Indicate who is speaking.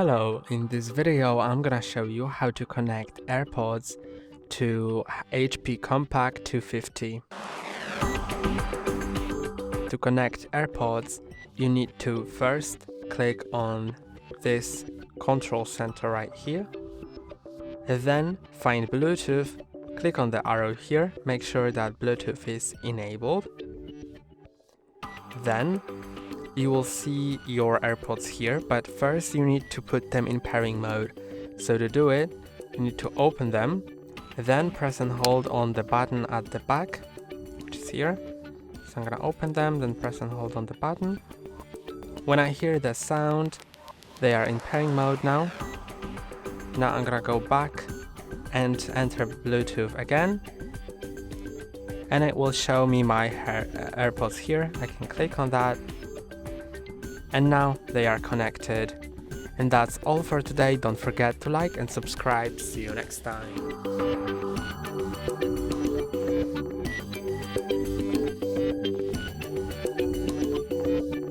Speaker 1: Hello, in this video I'm gonna show you how to connect AirPods to HP Compaq 250. To connect AirPods, you need to first click on this control center right here, then find Bluetooth, click on the arrow here, make sure that Bluetooth is enabled. Then you will see your AirPods here, but first you need to put them in pairing mode. So to do it, you need to open them, then press and hold on the button at the back, which is here. So I'm gonna open them, then press and hold on the button. When I hear the sound, they are in pairing mode now. Now I'm gonna go back and enter Bluetooth again. And it will show me my AirPods here. I can click on that. And now they are connected. And that's all for today. Don't forget to like and subscribe. See you next time.